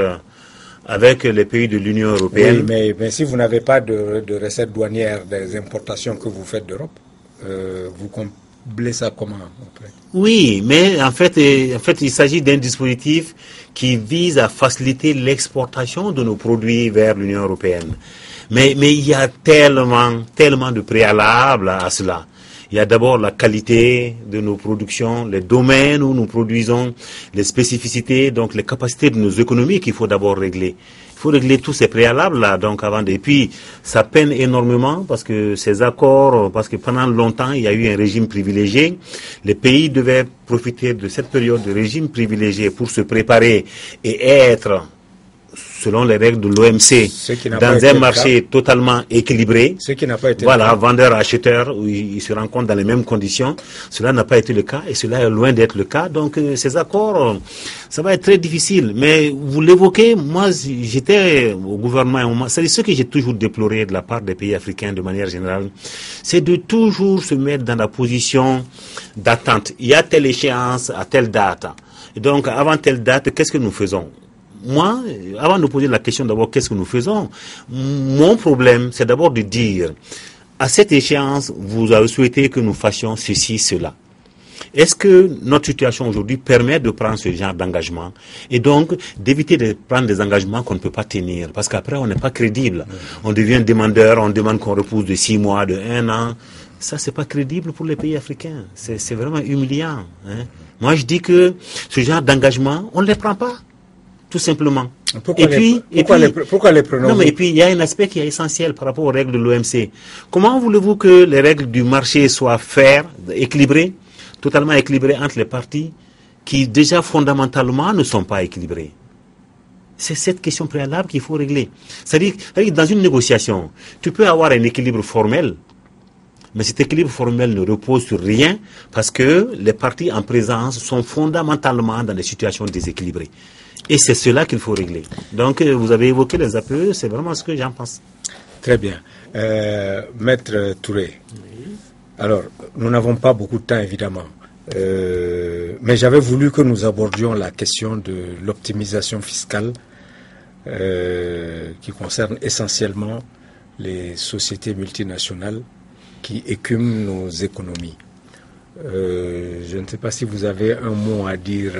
avec les pays de l'Union européenne. Oui, mais si vous n'avez pas de recettes douanières des importations que vous faites d'Europe, vous comblez ça comment après? Oui, mais en fait, il s'agit d'un dispositif qui vise à faciliter l'exportation de nos produits vers l'Union européenne. Mais il y a tellement de préalables à cela. Il y a d'abord la qualité de nos productions, les domaines où nous produisons, les spécificités, donc les capacités de nos économies qu'il faut d'abord régler. Il faut régler tous ces préalables-là, donc avant. Et puis, ça peine énormément parce que ces accords, parce que pendant longtemps, il y a eu un régime privilégié. Les pays devaient profiter de cette période de régime privilégié pour se préparer et être, selon les règles de l'OMC, dans un marché totalement équilibré. Ce qui n'a pas été voilà, vendeurs-acheteurs, où ils se rencontrent dans les mêmes conditions. Cela n'a pas été le cas et cela est loin d'être le cas. Donc ces accords, ça va être très difficile. Mais vous l'évoquez, moi j'étais au gouvernement à un moment. C'est ce que j'ai toujours déploré de la part des pays africains de manière générale. C'est de toujours se mettre dans la position d'attente. Il y a telle échéance à telle date. Et donc avant telle date, qu'est-ce que nous faisons? Moi, avant de poser la question d'abord, qu'est-ce que nous faisons? Mon problème, c'est d'abord de dire, à cette échéance, vous avez souhaité que nous fassions ceci, cela. Est-ce que notre situation aujourd'hui permet de prendre ce genre d'engagement et donc d'éviter de prendre des engagements qu'on ne peut pas tenir? Parce qu'après, on n'est pas crédible. On devient demandeur, on demande qu'on repousse de 6 mois, de 1 an. Ça, c'est pas crédible pour les pays africains. C'est vraiment humiliant. Hein? Moi, je dis que ce genre d'engagement, on ne les prend pas. Tout simplement. Pourquoi les prenons? Non, mais et puis il y a un aspect qui est essentiel par rapport aux règles de l'OMC. Comment voulez-vous que les règles du marché soient faires, équilibrées, totalement équilibrées entre les parties qui déjà fondamentalement ne sont pas équilibrées? C'est cette question préalable qu'il faut régler. C'est-à-dire que dans une négociation, tu peux avoir un équilibre formel, mais cet équilibre formel ne repose sur rien parce que les parties en présence sont fondamentalement dans des situations déséquilibrées. Et c'est cela qu'il faut régler. Donc, vous avez évoqué les APE, c'est vraiment ce que j'en pense. Très bien. Maître Touré, alors, nous n'avons pas beaucoup de temps, évidemment. Mais j'avais voulu que nous abordions la question de l'optimisation fiscale qui concerne essentiellement les sociétés multinationales qui écument nos économies. Je ne sais pas si vous avez un mot à dire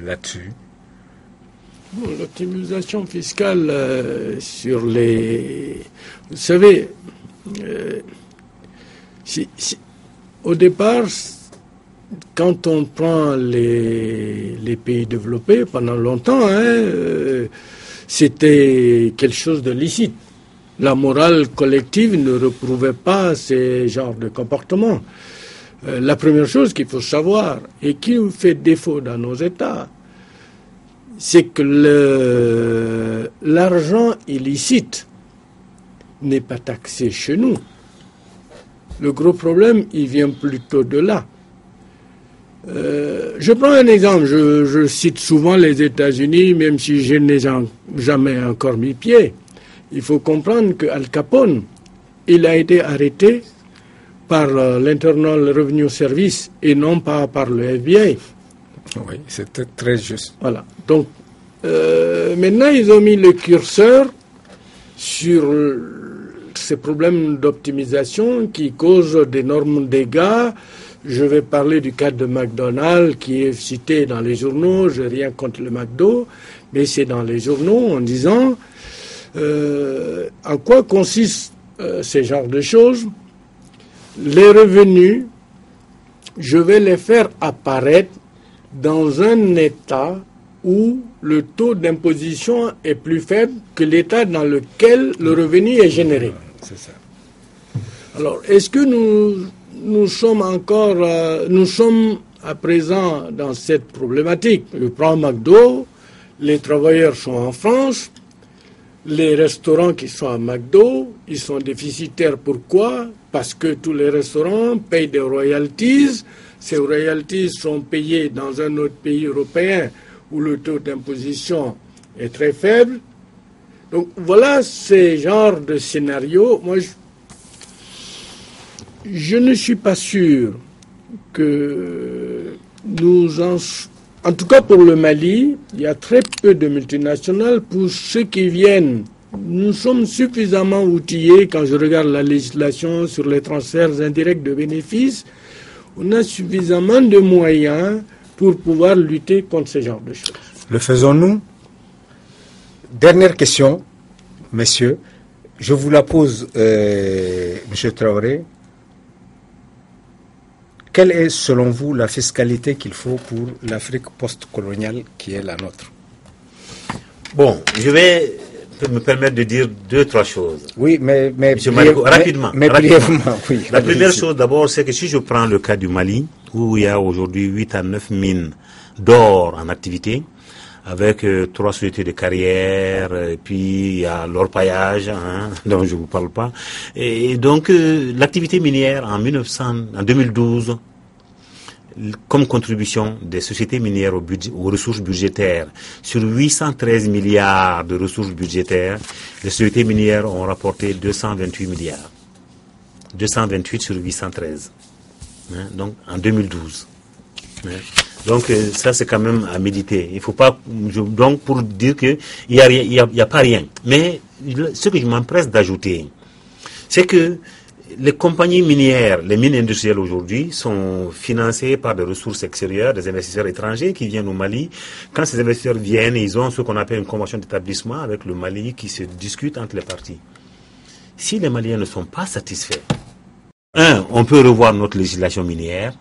là-dessus. Bon, l'optimisation fiscale sur les... Vous savez, au départ, quand on prend les pays développés, pendant longtemps, c'était quelque chose de licite. La morale collective ne reprouvait pas ces genres de comportements. La première chose qu'il faut savoir, et qui nous fait défaut dans nos États, c'est que l'argent illicite n'est pas taxé chez nous. Le gros problème, il vient plutôt de là. Je prends un exemple, je cite souvent les États-Unis, même si je n'ai jamais encore mis pied. Il faut comprendre que Al Capone, il a été arrêté par l'Internal Revenue Service et non pas par le FBI. Oui, c'était très juste. Voilà. Donc, maintenant, ils ont mis le curseur sur ces problèmes d'optimisation qui causent d'énormes dégâts. Je vais parler du cas de McDonald's qui est cité dans les journaux. Je n'ai rien contre le McDo, mais c'est dans les journaux en disant en quoi consistent ces genres de choses. Les revenus, je vais les faire apparaître dans un État où le taux d'imposition est plus faible que l'État dans lequel le revenu est généré. C'est ça. Alors, est-ce que nous sommes encore, nous sommes à présent dans cette problématique? Je prends McDo, Les travailleurs sont en France. Les restaurants qui sont à McDo, ils sont déficitaires. Pourquoi? Parce que tous les restaurants payent des royalties. Ces royalties sont payées dans un autre pays européen où le taux d'imposition est très faible. Donc voilà ces genres de scénarios. Moi, je ne suis pas sûr que nous en tout cas pour le Mali, il y a très peu de multinationales. Pour ceux qui viennent, nous sommes suffisamment outillés. Quand je regarde la législation sur les transferts indirects de bénéfices, on a suffisamment de moyens pour pouvoir lutter contre ce genre de choses. Le faisons-nous? Dernière question, messieurs. Je vous la pose, Monsieur Traoré. Quelle est, selon vous, la fiscalité qu'il faut pour l'Afrique post-coloniale qui est la nôtre? Bon, je vais me permettre de dire 2-3 choses. Oui, mais rapidement. Oui, la première chose, d'abord, c'est que si je prends le cas du Mali, où il y a aujourd'hui 8 à 9 mines d'or en activité, avec 3 sociétés de carrière, et puis il y a l'orpaillage, dont je ne vous parle pas. Et donc, l'activité minière en 2012, comme contribution des sociétés minières aux ressources budgétaires, sur 813 milliards de ressources budgétaires, les sociétés minières ont rapporté 228 milliards. 228 sur 813. Donc, en 2012. Donc ça c'est quand même à méditer. Il faut pas donc pour dire que il y a pas rien. Mais ce que je m'empresse d'ajouter, c'est que les compagnies minières, les mines industrielles aujourd'hui sont financées par des ressources extérieures, des investisseurs étrangers qui viennent au Mali. Quand ces investisseurs viennent, ils ont ce qu'on appelle une convention d'établissement avec le Mali qui se discute entre les parties. Si les Maliens ne sont pas satisfaits, on peut revoir notre législation minière.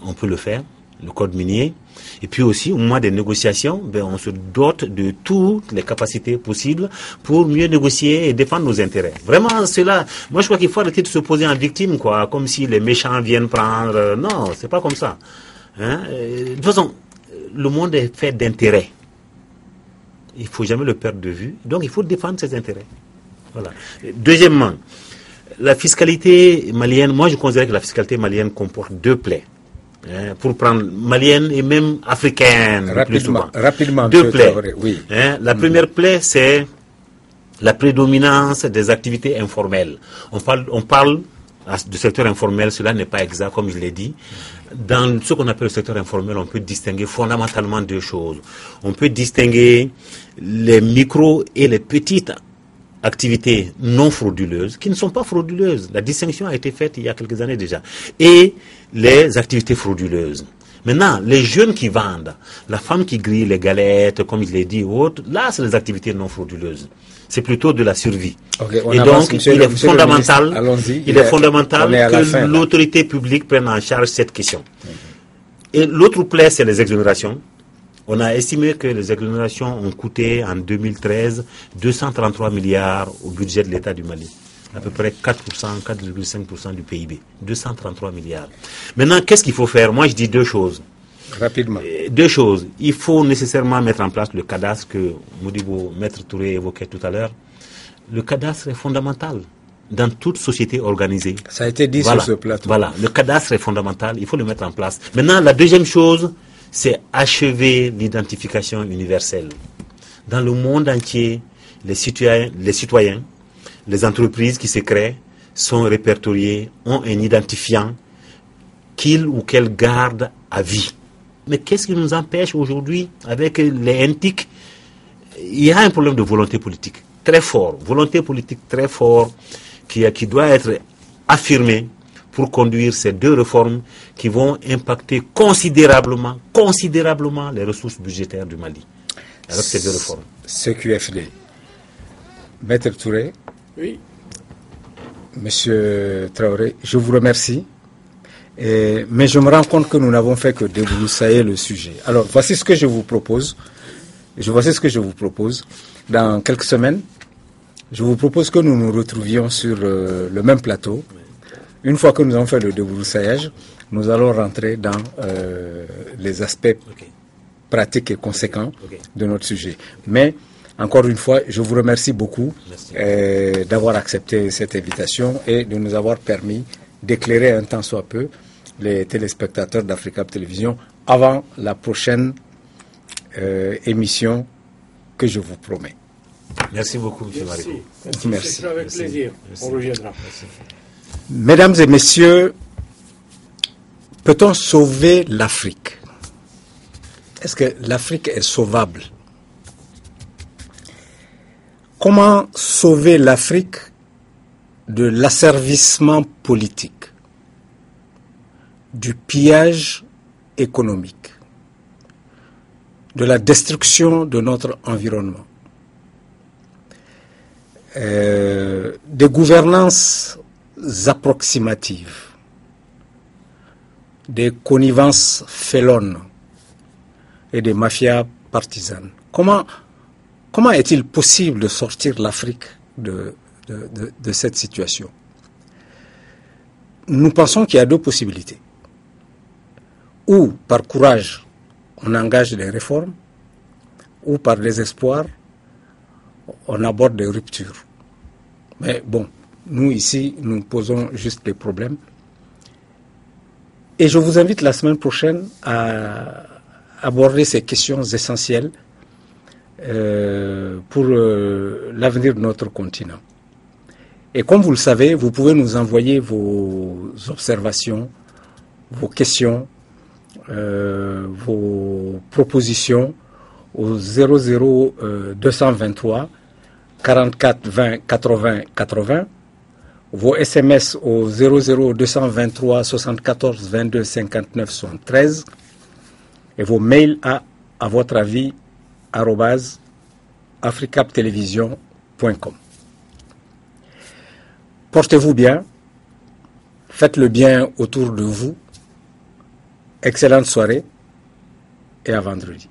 On peut le faire, le code minier. Et puis aussi, au moment des négociations, on se dote de toutes les capacités possibles pour mieux négocier et défendre nos intérêts. Vraiment, cela, moi je crois qu'il faut arrêter de se poser en victime, quoi, comme si les méchants viennent prendre. Non, c'est pas comme ça. De toute façon, le monde est fait d'intérêts. Il faut jamais le perdre de vue. Donc, il faut défendre ses intérêts. Voilà. Deuxièmement, la fiscalité malienne, moi je considère que la fiscalité malienne comporte 2 plaies. Pour prendre malienne et même africaine, rapidement, 2 plaies. Oui. La première plaie, c'est la prédominance des activités informelles. On parle du secteur informel, cela n'est pas exact, comme je l'ai dit. Dans ce qu'on appelle le secteur informel, on peut distinguer fondamentalement 2 choses. On peut distinguer les micros et les petites activités non frauduleuses, qui ne sont pas frauduleuses. La distinction a été faite il y a quelques années déjà. Et les activités frauduleuses. Maintenant, les jeunes qui vendent, la femme qui grille les galettes, comme je l'ai dit, ou autres, là, c'est les activités non frauduleuses. C'est plutôt de la survie. Et donc, il est fondamental que l'autorité publique prenne en charge cette question. Et l'autre plaie, c'est les exonérations. On a estimé que les exonérations ont coûté en 2013 233 milliards au budget de l'État du Mali. À peu près 4%, 4,5% du PIB. 233 milliards. Maintenant, qu'est-ce qu'il faut faire? Moi, je dis 2 choses. Rapidement. 2 choses. Il faut nécessairement mettre en place le cadastre que Modibo, Maître Touré évoquait tout à l'heure. Le cadastre est fondamental dans toute société organisée. Ça a été dit sur ce plateau. Voilà, le cadastre est fondamental, il faut le mettre en place. Maintenant, la deuxième chose, c'est achever l'identification universelle. Dans le monde entier, les citoyens, les entreprises qui se créent sont répertoriés, ont un identifiant qu'ils ou qu'elles gardent à vie. Mais qu'est-ce qui nous empêche aujourd'hui avec les NTIC? Il y a un problème de volonté politique très fort, qui doit être affirmée pour conduire ces 2 réformes qui vont impacter considérablement les ressources budgétaires du Mali. Avec ces 2 réformes. CQFD. Maître Touré. Oui. Monsieur Traoré, je vous remercie. Mais je me rends compte que nous n'avons fait que débroussailler le sujet. Alors, voici ce que je vous propose. Dans quelques semaines, je vous propose que nous nous retrouvions sur le même plateau. Une fois que nous avons fait le débroussaillage, nous allons rentrer dans les aspects pratique et conséquent de notre sujet. Mais, encore une fois, je vous remercie beaucoup d'avoir accepté cette invitation et de nous avoir permis d'éclairer un tant soit peu les téléspectateurs d'Africa Télévision avant la prochaine émission que je vous promets. Merci beaucoup, M. Marico. Merci. C'est avec plaisir. On reviendra. Merci. Mesdames et messieurs, peut-on sauver l'Afrique? Est-ce que l'Afrique est sauvable? Comment sauver l'Afrique de l'asservissement politique, du pillage économique, de la destruction de notre environnement, des gouvernances approximatives, des connivences félonnes et des mafias partisanes? Comment est-il possible de sortir l'Afrique de cette situation? Nous pensons qu'il y a deux possibilités. Ou par courage, on engage des réformes, ou par désespoir, on aborde des ruptures. Mais bon, nous ici, nous posons juste des problèmes. Et je vous invite la semaine prochaine à aborder ces questions essentielles pour l'avenir de notre continent. Et comme vous le savez, vous pouvez nous envoyer vos observations, vos questions, vos propositions au 00223 44 20 80 80, vos SMS au 00223 74 22 59 73 et vos mails à votre avis @africaptelevision.com. Portez-vous bien, faites le bien autour de vous. Excellente soirée et à vendredi.